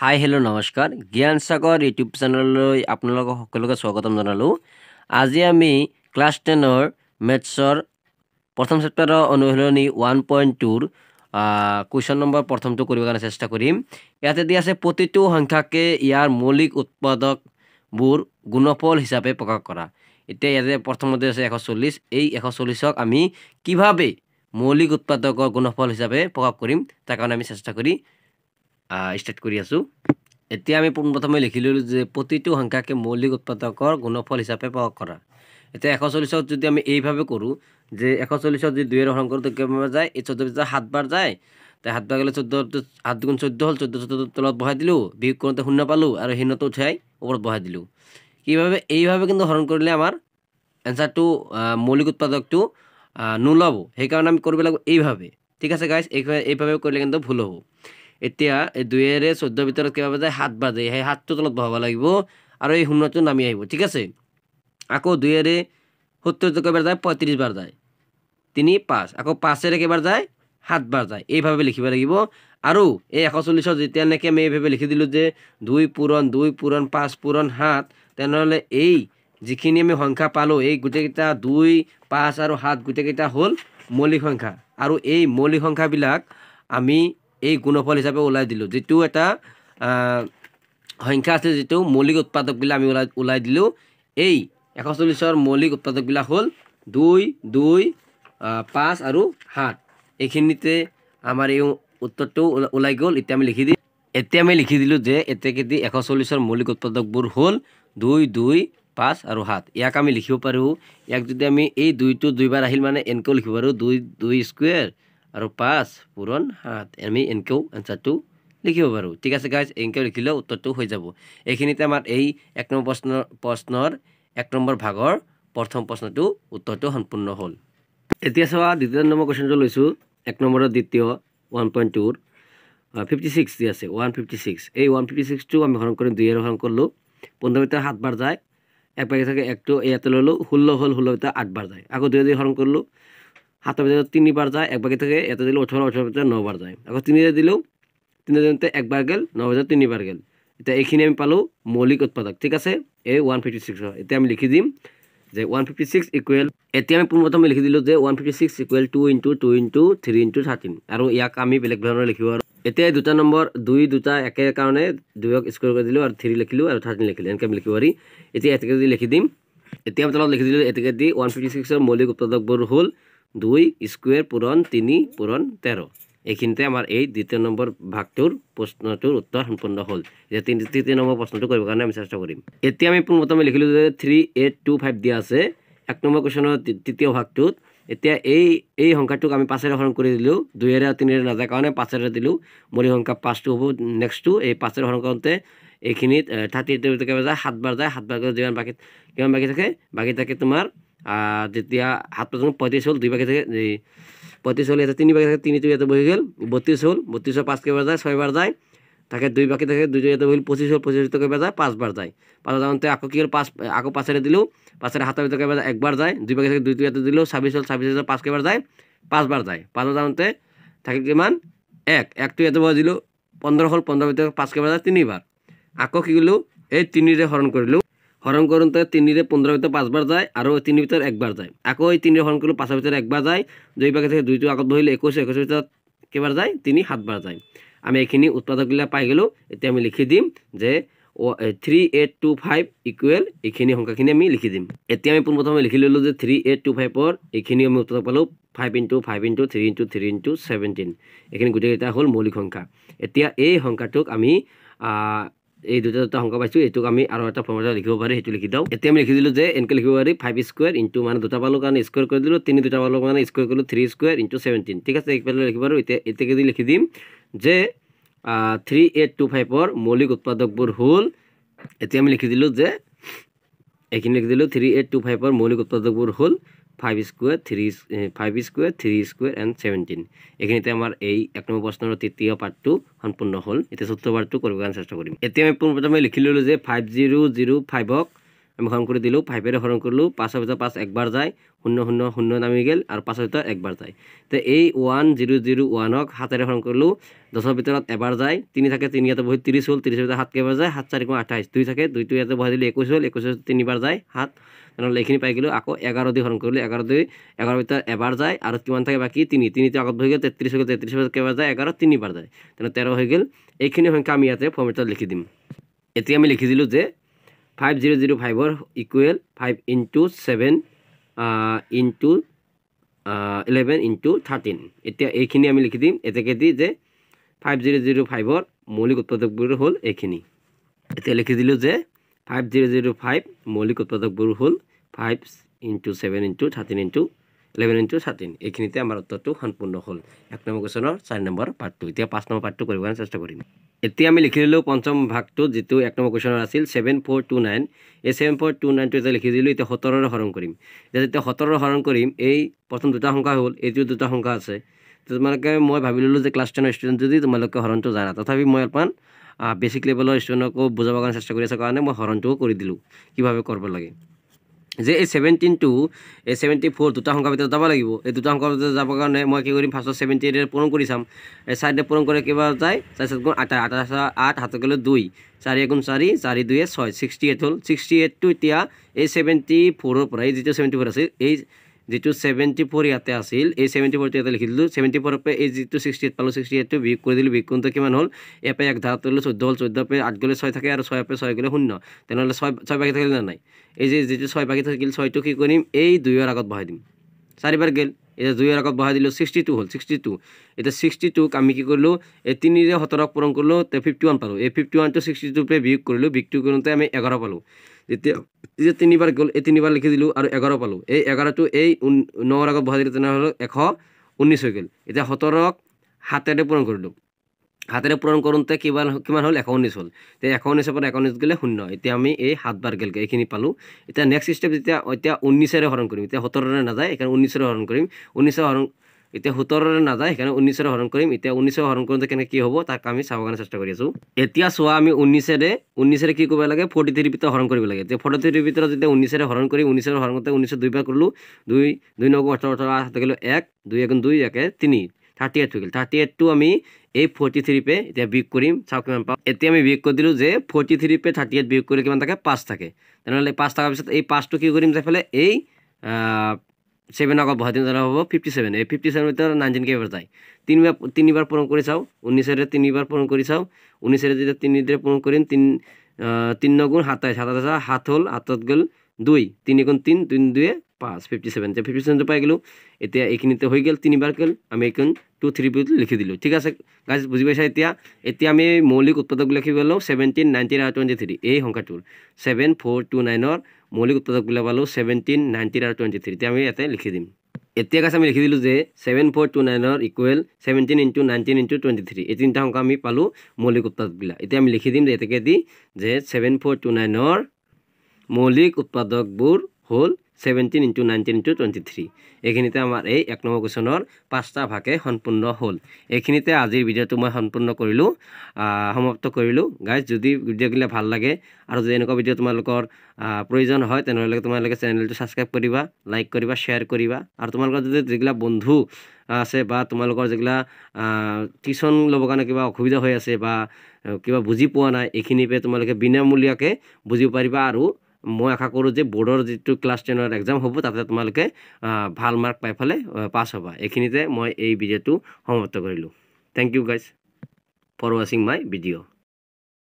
Hi hello' নমস্কাৰ জ্ঞান সাগৰ YouTube চেনেললৈ আপোনালোকক সকলোকে স্বাগতম জনালোঁ। আজি আমি ক্লাছ 10ৰ মেথছৰ প্ৰথম চেপ্টাৰৰ অনুশীলনী 1.2ৰ কুৱেশ্যন নম্বৰ প্ৰথমটো কৰিবৰ কাৰণে চেষ্টা কৰিম। ইয়াতে দিয়া আছে প্ৰতিটো সংখ্যাকে ইয়াৰ মৌলিক উৎপাদকবোৰ গুণফল হিচাপে প্ৰকাশ কৰা। এতিয়া ইয়াতে প্ৰথমতে আছে 140। এই 140ক আমি কিভাৱে মৌলিক উৎপাদকৰ গুণফল হিচাপে প্ৰকাশ কৰিম তাৰ কাৰণে আমি চেষ্টা কৰি ষ্টাৰ্ট কৰি আছোঁ। এতিয়া আমি পোনপ্ৰথমে লিখিলোঁ যে প্ৰতিটো সংখ্যাকে মৌলিক উৎপাদকৰ গুণফল হিচাপে প্ৰকাশ কৰা। এতিয়া 140ক যদি আমি এইভাৱে কৰোঁ যে 140ক যদি 2ৰে হৰণ কৰোঁ কেইবাৰ যায়, এই 14 ভিতৰত 7 বাৰ যায়। তাই 7 বাৰ গ'লে 14 7 গুণ 14 হ'ল, 14 তলত বহাই দিলোঁ, বিয়োগ কৰোঁতে 0 পালোঁ আৰু শূন্যটো উঠাই ওপৰত বহাই দিলোঁ। এইভাৱে কিন্তু হৰণ কৰিলে আমাৰ এনচাৰটো মৌলিক উৎপাদকটো নোলাব। সেইকাৰণে আমি কৰিব লাগিব এইভাৱে। ঠিক আছে গাইজ, এইভাৱে কৰিলে কিন্তু ভুল হ'ব। এতিয়া এই 2ৰে 14 ভিতৰত কেইবাৰ যায়, 7 বাৰ যায়। সেই 7টো তলত বহাব লাগিব আৰু এই শূন্যটো নামি আহিব। ঠিক আছে, আকৌ 2ৰে 70 কেইবাৰ যায়, 35 বাৰ যায়, 3 5, আকৌ 5ৰে কেইবাৰ যায়, 7 বাৰ যায়। এইভাৱে লিখিব লাগিব। আৰু এই 140ৰ যেতিয়া নেকি আমি এইভাৱে লিখি দিলোঁ যে 2 পূৰণ 2 পূৰণ 5 পূৰণ 7, তেনেহ'লে এই যিখিনি আমি সংখ্যা পালোঁ এই গোটেইকেইটা 2 5 আৰু 7 গোটেইকেইটা হ'ল মৌলিক সংখ্যা। আৰু এই মৌলিক সংখ্যাবিলাক আমি এই গুণফল হিচাপে ওলাই দিলোঁ। যিটো এটা সংখ্যা আছে, যিটো মৌলিক উৎপাদকবিলাক আমি ওলাই দিলোঁ। এই 140ৰ মৌলিক উৎপাদকবিলাক হ'ল 2 2 5 আৰু 7। এইখিনিতে আমাৰ এই উত্তৰটো ওলাই গ'ল। এতিয়া আমি লিখি দিলোঁ যে এতেকেদি 140ৰ মৌলিক উৎপাদকবোৰ হ'ল 2 2 5 আৰু 7। ইয়াক আমি লিখিব পাৰোঁ, ইয়াক যদি আমি এই 2টো 2 বাৰ আহিল মানে এনেকৈও লিখিব পাৰোঁ, 2 2 স্কুৱেৰ আৰু 5 পূৰণ 7। আমি এনেকৈও এনচাৰটো লিখিব পাৰোঁ। ঠিক আছে গাইজ, এনেকৈ লিখিলেও উত্তৰটো হৈ যাব। এইখিনিতে আমাৰ এই 1 নম্বৰ প্ৰশ্নৰ 1 নম্বৰ ভাগৰ প্ৰথম প্ৰশ্নটো উত্তৰটো সম্পূৰ্ণ হ'ল। এতিয়া চোৱা দ্বিতীয় নম্বৰ কুৱেশ্যনটো লৈছোঁ। 1 নম্বৰৰ দ্বিতীয় 1.2ৰ 56 দি আছে 156। এই 156টো আমি হৰণ কৰি 2ৰে হৰণ কৰিলোঁ। 15 ভিতৰত 7 বাৰ যায়, এক বাকী থাকে 1টো ইয়াতে ল'লোঁ, 16 হ'ল, 16 ভিতৰত 8 বাৰ যায়। আকৌ 2ৰে হৰণ কৰিলোঁ, 7ৰ ভিতৰত 3 বাৰ যায়, এক বাকী থাকে ইয়াতে দিলোঁ 18, 18 ভিতৰত 9 বাৰ যায়। আকৌ 3ৰে দিলোঁ, 3ৰে দিওঁতে 1 বাৰ গ'ল, 9 ভিতৰত 3 বাৰ গ'ল। এতিয়া এইখিনি আমি পালোঁ মৌলিক উৎপাদক। ঠিক আছে, এই 156। এতিয়া আমি লিখি দিম যে 156 ইকুৱেল, এতিয়া আমি পোনপ্ৰথমে লিখি দিলোঁ যে 156 ইকুৱেল 2 × 2 × 3 × 13। আৰু ইয়াক আমি বেলেগ ধৰণে লিখিব পাৰোঁ। এতিয়া দুটা নম্বৰ 2 দুটা একে কাৰণে 2ক স্কুৱেৰ কৰি দিলোঁ আৰু 3 লিখিলোঁ আৰু 13 লিখিলোঁ। এনেকৈ আমি লিখিব পাৰি। এতিয়া এতেকে দি লিখি দিম। এতিয়া আমি তলত লিখি দিলোঁ এতেকে দি 156ৰ মৌলিক উৎপাদকবোৰ হ'ল 2 স্কুৱেৰ পূৰণ 3 পূৰণ 13। এইখিনিতে আমাৰ এই দ্বিতীয় নম্বৰ ভাগটোৰ প্ৰশ্নটোৰ উত্তৰ সম্পূৰ্ণ হ'ল। এতিয়া তৃতীয় নম্বৰ প্ৰশ্নটো কৰিবৰ কাৰণে আমি চেষ্টা কৰিম। এতিয়া আমি পোনপ্ৰথমে লিখিলোঁ যে 3 8 2 5 দিয়া আছে 1 নম্বৰ কুৱেশ্যনৰ তৃতীয় ভাগটোত। এতিয়া এই সংখ্যাটোক আমি 5ৰে হৰণ কৰি দিলোঁ, 2ৰে আৰু 3ৰে নাযায় কাৰণে 5ৰে দিলোঁ। মৌলিক সংখ্যা 5টো হ'ব নেক্সটটো। এই 5ৰে হৰণ কৰোঁতে এইখিনিত 38 কেইবাৰ যায়, 7 বাৰ যায়। 7 বাৰ গ'লে কিমান বাকী থাকে? বাকী থাকে তোমাৰ যেতিয়া 7 35 হ'ল, 2 বাকী থাকে 35 হ'ল, ইয়াতে 3 বাকী থাকে, 3টো ইয়াতে বহি গ'ল, 32 হ'ল। 32ৰ 5 কেইবাৰ যায়? 6 বাৰ যায়। থাকে 2 বাকী থাকে, 2টো ইয়াতে বহিল, 25 হ'ল। 25টো কেইবাৰ যায়? 5 বাৰ যায়। 5 যাওঁতে আকৌ কি হ'ল? 5 আকৌ 5ৰে দিলোঁ, 5ৰে 7ৰ ভিতৰত কেইবাৰ যায়? 1 বাৰ যায়। 2 বাকী থাকে, 2টো ইয়াতে দিলোঁ, 26 হ'ল। 26ৰ 5 কেইবাৰ যায়? 5 বাৰ যায়। 5 যাওঁতে থাকে কিমান? 1টো ইয়াতে বহাই দিলোঁ, 15 হ'ল। 15ৰ ভিতৰত 5 কেইবাৰ যায়? 3 বাৰ। আকৌ কি কৰিলোঁ? এই 3ৰে হৰণ কৰিলোঁ। হৰণ কৰোঁতে 3ৰে 15ৰ ভিতৰত 5 বাৰ যায় আৰু 3ৰ ভিতৰত 1 বাৰ যায়। আকৌ এই 3ৰে হৰণ কৰিলোঁ, 5ৰ ভিতৰত 1 বাৰ যায়। 2 বাকী থাকে, 2টো আগত বহিলে 21, 21ৰ ভিতৰত কেইবাৰ যায়? 3 7 বাৰ যায়। আমি এইখিনি উৎপাদকবিলাক পাই গ'লোঁ। এতিয়া আমি লিখি দিম যে 3 8 2 5 ইকুৱেল এইখিনি সংখ্যাখিনি আমি লিখি দিম। এতিয়া আমি পোনপ্ৰথমে লিখি ল'লোঁ যে 3 8 2 5ৰ এইখিনি আমি উত্তৰ পালোঁ 5 × 5 × 3 × 3 × 17। এইখিনি গোটেইকেইটা হ'ল মৌলিক সংখ্যা। এতিয়া এই সংখ্যাটোক আমি এই দুটা সংখ্যা পাইছোঁ, এইটোক আমি আৰু এটা ফৰ্মুলা লিখিব পাৰি, সেইটো লিখি দিওঁ। এতিয়া আমি লিখি দিলোঁ যে এনেকৈ লিখিব পাৰি 5 স্কুৱেৰ ইনটু মানে দুটা পালোঁ কাৰণে স্কুৱেৰ কৰি দিলোঁ, 3 দুটা পালোঁ কাৰণে স্কুৱেৰ কৰিলোঁ, 3 স্কুৱেৰ ইনটু 17। ঠিক আছে, এইফালে লিখিব পাৰোঁ। এতিয়া যদি লিখি দিম যে 3 8 2 5ৰ মৌলিক উৎপাদকবোৰ হ'ল, এতিয়া আমি লিখি দিলোঁ যে এইখিনি লিখি দিলোঁ 3 8 2 5ৰ মৌলিক উৎপাদকবোৰ হ'ল 5 স্কুৱেৰ 3 স্কুৱেৰ এণ্ড 17। এইখিনিতে আমাৰ এই 1 নম্বৰ প্ৰশ্নৰ তৃতীয় পাৰ্টটো সম্পূৰ্ণ হ'ল। এতিয়া চতুৰ্থ পাৰ্টটো কৰিবৰ কাৰণে চেষ্টা কৰিম। এতিয়া আমি পোনপ্ৰথমে লিখি ল'লোঁ যে 5005ক আমি হৰণ কৰি দিলোঁ 5 হৰণ কৰিলোঁ 5 ভিতৰত 5 একবাৰ যায় 0 0 0 নামি গ'ল আৰু 5 ভিতৰত একবাৰ যায় তো এই 1001ক 7 হৰণ কৰিলোঁ 10 ভিতৰত এবাৰ যায় 3 থাকে 3 ইয়াতে বহি 30 হ'ল 30 ভিতৰত 7 কেইবাৰ যায় 7 4 28 2 থাকে 2 ইয়াতে বহাই দিলোঁ 21 হ'ল 21 3বাৰ যায় 7 তেনেহ'লে এইখিনি পাই গ'লোঁ আকৌ 11 দি হৰণ কৰিলোঁ 11 ভিতৰত এবাৰ যায় আৰু কিমান থাকে বাকী 3 3টো আগত বহি গ'ল 33 হৈ গ'ল 33 ভিতৰত কেইবাৰ যায় 11 3বাৰ যায় তেনে 13 হৈ গ'ল এইখিনি সংখ্যা আমি ইয়াতে ফৰ্মেটত লিখি দিম এতিয়া আমি লিখি দিলোঁ যে 5005 ইকুৱেল 5 into 7 into 11 into 13 এতিয়া এইখিনি আমি লিখি দিম এতেকে দি যে 5005 মৌলিক উৎপাদকবোৰ হ'ল এইখিনি এতিয়া লিখি দিলোঁ যে 5005 মৌলিক উৎপাদকবোৰ হ'ল 5 into 7 into 13 into 11 into 13 এইখিনিতে আমাৰ উত্তৰটো সম্পূৰ্ণ হ'ল 1 নম্বৰ কুৱেশ্যনৰ 4 নম্বৰ পাৰ্টটো এতিয়া 5 নম্বৰ পাৰ্টটো কৰিব কাৰণে চেষ্টা কৰিম এতিয়া আমি লিখি দিলোঁ পঞ্চম ভাগটো যেটো 1 নম্বৰ কুৱেশ্যনৰ আছিল 7429 এই 7429 টো এটা লিখি দিলোঁ এতিয়া 17 ৰে হৰণ কৰিম যেতিয়া 17 ৰে হৰণ কৰিম এই প্ৰথম দুটা সংখ্যা হ'ল এইটো দুটা সংখ্যা আছে তোমালোকে মই ভাবি ললোঁ যে ক্লাছ 10 ষ্টুডেণ্ট যদি তোমালোকে হৰণটো জানা তথাপি মই অলপমান বেসিক লেভেলৰ ষ্টুডেণ্টকো বুজাবৰ কাৰণে চেষ্টা কৰি আছোঁ কাৰণে মই হৰণটো কৰি দিলোঁ কিভাবে কৰিব লাগে যে এই 17 টু এই 74 দুটা সংখ্যাৰ ভিতৰত যাব লাগিব এই দুটা সংখ্যাৰ ভিতৰত যাবৰ কাৰণে মই কি কৰিম ফাৰ্স্ট 78 এৰ পূৰণ কৰি চাম এই সাইডে পূৰণ কৰে কিবা যায় 4 গুণ 8 8 হাতে গ'লে 2 4 গুণ 4 4 2 6 68 হ'ল 68 টো এতিয়া এই 74 ৰ পৰা এই যেটো 74 আছে এই যেটো 74 ইয়াতে আছিল এই 74 টো ইয়াতে লিখি দিলোঁ 74 ৰ পৰা এই যেটো 68 পালো 68 টো বিয়োগ কৰি দিলোঁ বিয়োগ কৰোঁতে কিমান হ'ল এপে 1 ধাৰত লৈ 14 হ'ল 14 পে 8 গ'লে 6 থাকে আৰু 6 পে 6 গ'লে 0 তেনেহ'লে 6 বাকি থাকিল না নাই এই যে যেটো 6 বাকি থাকিল 6 টো কি কৰিম এই 2 ৰ আগত বহাই দিম 4 বাৰ গেল এই 2 ৰ আগত বহাই দিলোঁ 62 হ'ল 62 এটা 62 ক আমি কি কৰিলোঁ এই 3 ৰে 17 ক পূৰণ কৰিলোঁ তে 51 পালো এই 51 টো 62 পে বিয়োগ কৰিলোঁ বিয়োগ কৰোঁতে আমি 11 পালো যেতিয়া যে 3 বাৰ গ'ল এই 3 বাৰ লিখি দিলোঁ আৰু 11 পালো এই 11 টো এই 9 ৰ আগত বহাই দিলে তেনেহ'লে 119 হৈ গ'ল এতিয়া 17 ক হাতেৰে পূৰণ কৰিলোঁ হাতেৰে পূৰণ কৰোঁতে কিমান হ'ল 119 হ'ল তে 119 পৰা 119 গ'লে 0 এতিয়া আমি এই 7 বাৰ গেল এইখিনি পালো এতিয়া নেক্সট স্টেপ এতিয়া 19 ৰে হৰণ কৰিম এতিয়া 17 ৰে নাযায় এখানে 19 ৰে হৰণ কৰিম 19 হৰণ এতিয়া 17 ৰে নাযায় এখানে 19 ৰে হৰণ কৰিম এতিয়া 19 ৰে হৰণ কৰোঁতে কেনে কি হ'ব তাক আমি চাবৰ কাৰণে চেষ্টা কৰি আছো এতিয়া চোৱা আমি 19 ৰে কি কৰিব লাগে 43 ভিতৰত হৰণ কৰিব লাগে এতিয়া 43 ভিতৰত যেতিয়া 19 ৰে হৰণ কৰি 19 ৰে হৰণ কৰোঁতে 19 দুই বাৰ কৰিলোঁ 2 2 9 18 18 হাতে গ'ল 1 2 1 2 1 3 38 হৈ গ'ল 38 টো আমি এই 43 পে এতিয়া বিয়োগ কৰিম চাও কিমান পাম এতিয়া আমি বিয়োগ কৰি দিলোঁ যে 43 পে 38 বিয়োগ কৰিলে কিমান থাকে 5 থাকে তেনেহ'লে 5 থাকাৰ পিছত এই 5 টো কি কৰিম যাইফালে এই 7 আগত বহাই দিম তেনেহ'লে হ'ব 57 এই 57 ভিতৰত 19 কেইবাৰ যায় 3 বাৰ পূৰণ কৰি চাও 19 ৰে 3 বাৰ পূৰণ কৰি চাও 19 ৰে যেতিয়া 3 ৰে পূৰণ কৰিম 3 গুণ 27 27 7 হ'ল 7 গ'ল 2 3 গুণ 3 3 2 5 57 তে 57 পাই গেলো এতিয়া এইখিনিতে হৈ গেল 3 বাৰ গেল আমি এখন 2 3 বুলি লিখি দিলোঁ ঠিক আছে গাইজ বুজি পাইছা এতিয়া আমি মৌলিক উৎপাদক লিখি গ'লো 17 19 আৰু 23 এই সংখ্যাটোৰ 7429 ৰ মৌলিক উৎপাদক বিলাক পালো 17 19 আৰু 23 এতিয়া আমি ইয়াতে লিখি দিম এতিয়া গাইজ আমি লিখি দিলোঁ যে 7429 ৰ ইকুৱেল 17 into 19 into 23 এই তিনিটা সংখ্যা আমি পালো মৌলিক উৎপাদক বিলাক এতিয়া আমি লিখি দিম যে এতেকে দি যে 7429 ৰ মৌলিক উৎপাদকবোৰ হ'ল 17 into 19 into 23 এইখিনিতে আমাৰ এই 1 নম্বৰ কুৱেশ্যনৰ 5টা ভাগে সম্পূৰ্ণ হ'ল এইখিনিতে আজিৰ ভিডিঅ'টো মই সম্পূৰ্ণ কৰিলোঁ সমাপ্ত কৰিলোঁ গাইজ যদি ভিডিঅ'গিলা ভাল লাগে আৰু যদি এনেকুৱা ভিডিঅ' তোমালোকৰ প্ৰয়োজন হয় তেনেহ'লে তোমালোকে চেনেলটো ছাবস্ক্ৰাইব কৰিবা লাইক কৰিবা শ্বেয়াৰ কৰিবা আৰু তোমালোকৰ যদি যিগিলা বন্ধু আছে বা তোমালোকৰ যিগিলা টিউশ্যন ল'বৰ কাৰণে কিবা অসুবিধা হৈ আছে বা কিবা বুজি পোৱা নাই এইখিনিপে তোমালোকে বিনামূলীয়াকৈ বুজিব পাৰিবা আৰু মই আশা কৰোঁ যে বোৰ্ডৰ যেটো ক্লাছ 10 ৰ এক্সাম হ'ব তাতে তোমালোকে ভাল মাৰ্ক পাই ফেলে পাছ হ'বা এইখিনিতে মই এই ভিডিঅ'টো সমাপ্ত কৰিলোঁ থ্যাংক ইউ গাইজ ফৰ ৱাচিং মাই ভিডিঅ'